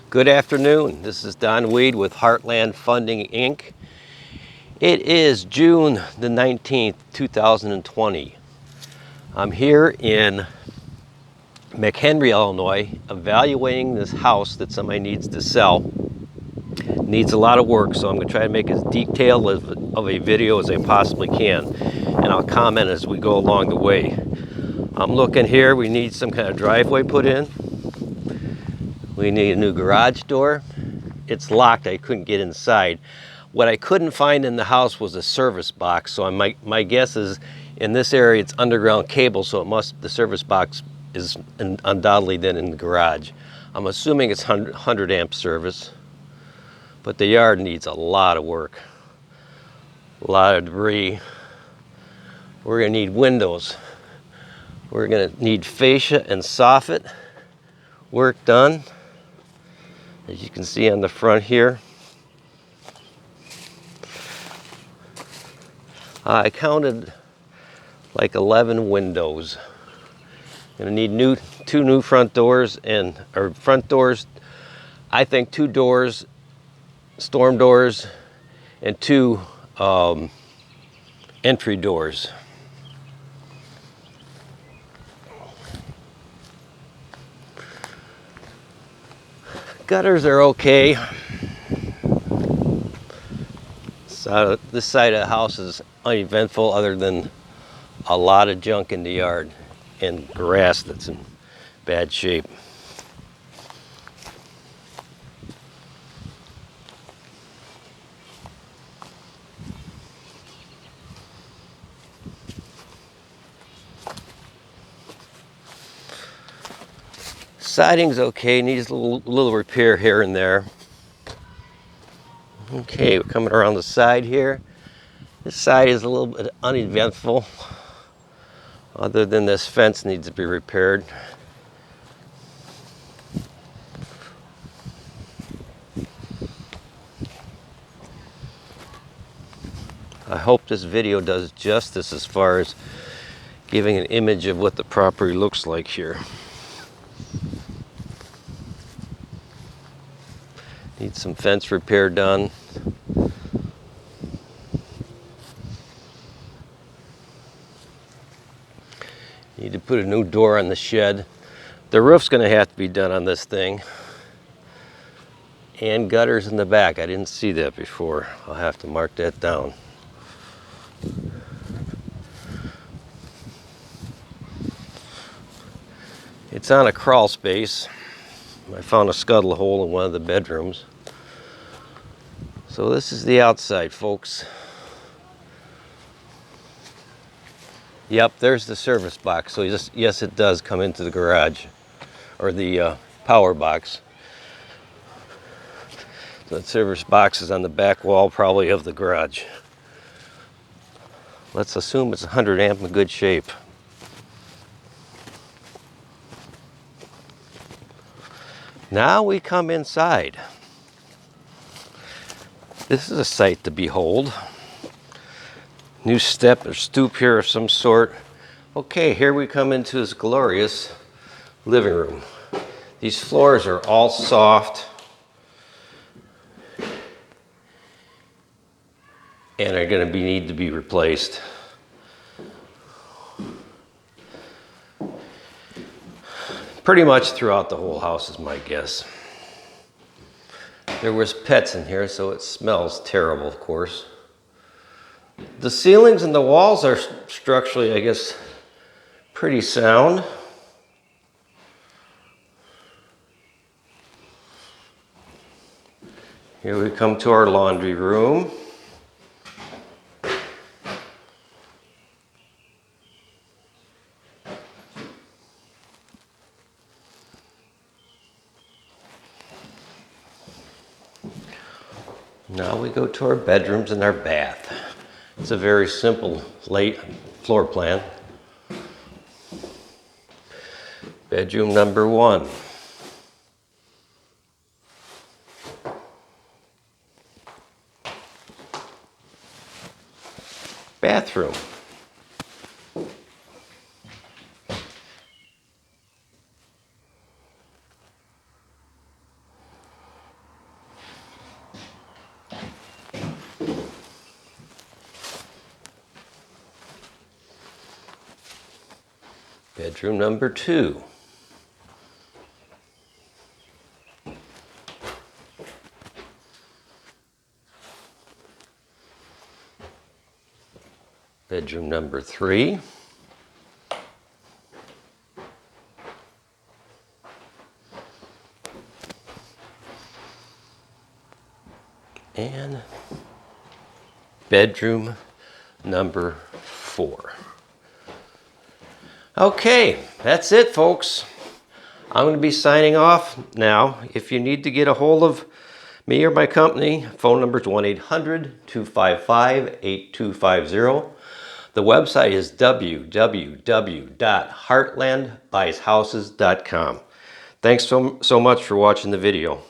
Good afternoon. This is Don Wede with Heartland Funding Inc. It is June the 19th, 2020. I'm here in McHenry, Illinois, evaluating this house that somebody needs to sell. Needs a lot of work, so I'm going to try to make as detailed of a video as I possibly can, and I'll comment as we go along the way. I'm looking here, we need some kind of driveway put in. We need a new garage door. It's locked, I couldn't get inside. What I couldn't find in the house was a service box, so my guess is in this area it's underground cable, so the service box is undoubtedly then in the garage. I'm assuming it's 100 amp service, but the yard needs a lot of work, a lot of debris. We're gonna need windows. We're gonna need fascia and soffit work done. As you can see on the front here, I counted like 11 windows. Gonna need two new front doors front doors. I think 2 doors, storm doors, and 2 entry doors. Gutters are okay. So this side of the house is uneventful other than a lot of junk in the yard and grass that's in bad shape. Siding's okay, needs a little repair here and there. Okay, we're coming around the side here. This side is a little bit uneventful, other than this fence needs to be repaired. I hope this video does justice as far as giving an image of what the property looks like here. Needs some fence repair done. Need to put a new door on the shed. The roof's going to have to be done on this thing. And gutters in the back. I didn't see that before. I'll have to mark that down. It's on a crawl space. I found a scuttle hole in one of the bedrooms. So this is the outside, folks. Yep, there's the service box. So yes, it does come into the garage, or the power box. So the service box is on the back wall, probably of the garage. Let's assume it's 100 amp in good shape. Now we come inside. This is a sight to behold. New step or stoop here of some sort. Okay, here we come into this glorious living room. These floors are all soft and are going to need to be replaced. Pretty much throughout the whole house is my guess. There was pets in here, so it smells terrible, of course. The ceilings and the walls are structurally, I guess, pretty sound. Here we come to our laundry room. Now we go to our bedrooms and our bath. It's a very simple late floor plan. Bedroom number 1. Bathroom. Bedroom number 2. Bedroom number 3. And bedroom number 4. Okay, that's it, folks. I'm going to be signing off now. If you need to get a hold of me or my company, phone number is 1-800-255-8250. The website is www.heartlandbuyshouses.com. Thanks so much for watching the video.